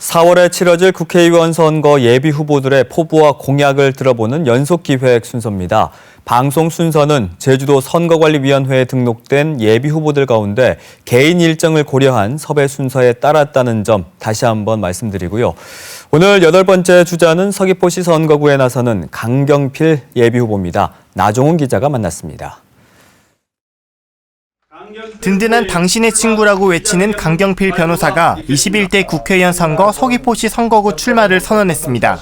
4월에 치러질 국회의원 선거 예비 후보들의 포부와 공약을 들어보는 연속기획 순서입니다. 방송 순서는 제주도 선거관리위원회에 등록된 예비 후보들 가운데 개인 일정을 고려한 섭외 순서에 따랐다는 점 다시 한번 말씀드리고요. 오늘 8번째 주자는 서귀포시 선거구에 나서는 강경필 예비 후보입니다. 나종훈 기자가 만났습니다. 든든한 당신의 친구라고 외치는 강경필 변호사가 21대 국회의원 선거 서귀포시 선거구 출마를 선언했습니다.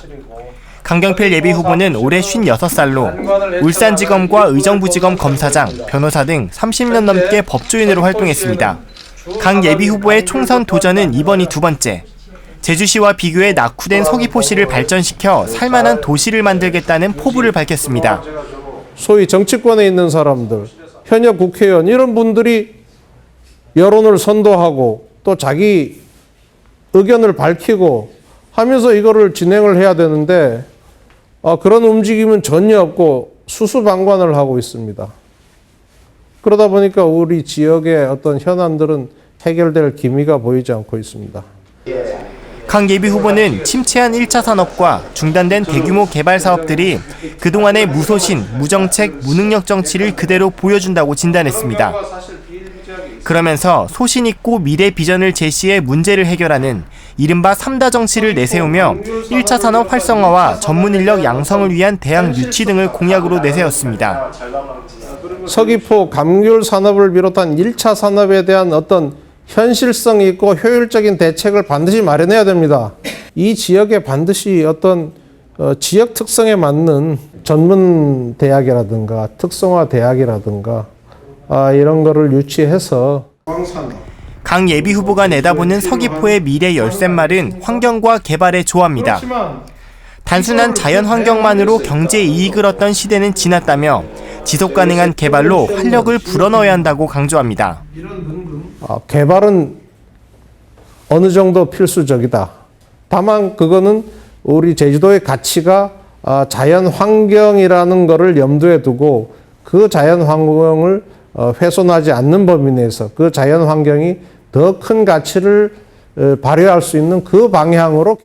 강경필 예비 후보는 올해 56살로 울산지검과 의정부지검 검사장, 변호사 등 30년 넘게 법조인으로 활동했습니다. 강 예비 후보의 총선 도전은 이번이 2번째. 제주시와 비교해 낙후된 서귀포시를 발전시켜 살만한 도시를 만들겠다는 포부를 밝혔습니다. 소위 정치권에 있는 사람들, 현역 국회의원 이런 분들이 여론을 선도하고 또 자기 의견을 밝히고 하면서 이거를 진행을 해야 되는데 그런 움직임은 전혀 없고 수수방관을 하고 있습니다. 그러다 보니까 우리 지역의 어떤 현안들은 해결될 기미가 보이지 않고 있습니다. 강 예비 후보는 침체한 1차 산업과 중단된 대규모 개발 사업들이 그동안의 무소신, 무정책, 무능력 정치를 그대로 보여준다고 진단했습니다. 그러면서 소신 있고 미래 비전을 제시해 문제를 해결하는 이른바 3다 정치를 내세우며 1차 산업 활성화와 전문 인력 양성을 위한 대학 유치 등을 공약으로 내세웠습니다. 서귀포 감귤 산업을 비롯한 1차 산업에 대한 어떤 현실성 있고 효율적인 대책을 반드시 마련해야 됩니다. 이 지역에 반드시 어떤 지역 특성에 맞는 전문 대학이라든가 특성화 대학이라든가 이런 거를 유치해서 강 예비 후보가 내다보는 서귀포의 미래 열쇠말은 환경과 개발의 조화입니다. 단순한 자연 환경만으로 경제 이익을 얻던 시대는 지났다며 지속 가능한 개발로 활력을 불어넣어야 한다고 강조합니다. 개발은 어느 정도 필수적이다. 다만 그거는 우리 제주도의 가치가 자연 환경이라는 것을 염두에 두고 그 자연 환경을 훼손하지 않는 범위 내에서 그 자연 환경이 더 큰 가치를 발휘할 수 있는 그 방향으로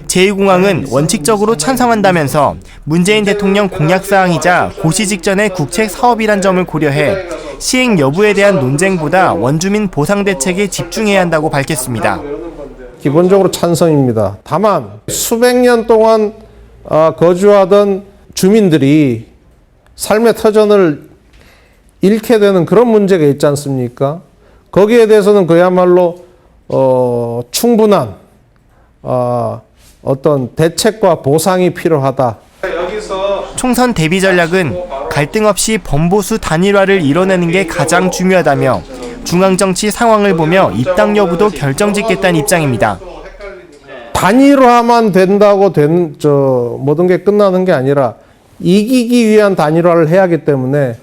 제2공항은 원칙적으로 찬성한다면서 문재인 대통령 공약사항이자 고시 직전의 국책 사업이란 점을 고려해 시행 여부에 대한 논쟁보다 원주민 보상 대책에 집중해야 한다고 밝혔습니다. 기본적으로 찬성입니다. 다만 수백 년 동안 거주하던 주민들이 삶의 터전을 잃게 되는 그런 문제가 있지 않습니까? 거기에 대해서는 그야말로 충분한 어떤 대책과 보상이 필요하다. 총선 대비 전략은 갈등 없이 범보수 단일화를 이뤄내는 게 가장 중요하다며 중앙정치 상황을 보며 입당 여부도 결정짓겠다는 입장입니다. 단일화만 된다고 모든 게 끝나는 게 아니라 이기기 위한 단일화를 해야 하기 때문에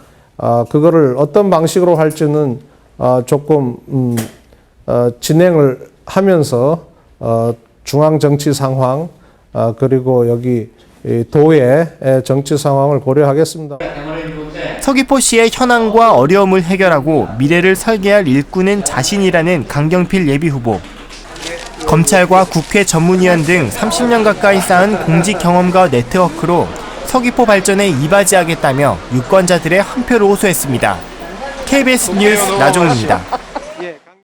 그거를 어떤 방식으로 할지는 조금 진행을 하면서 중앙 정치 상황 그리고 여기 도의 정치 상황을 고려하겠습니다. 서귀포시의 현황과 어려움을 해결하고 미래를 설계할 일꾼은 자신이라는 강경필 예비 후보. 검찰과 국회 전문위원 등 30년 가까이 쌓은 공직 경험과 네트워크로 서귀포 발전에 이바지하겠다며 유권자들의 한 표를 호소했습니다. KBS 뉴스 나종훈입니다.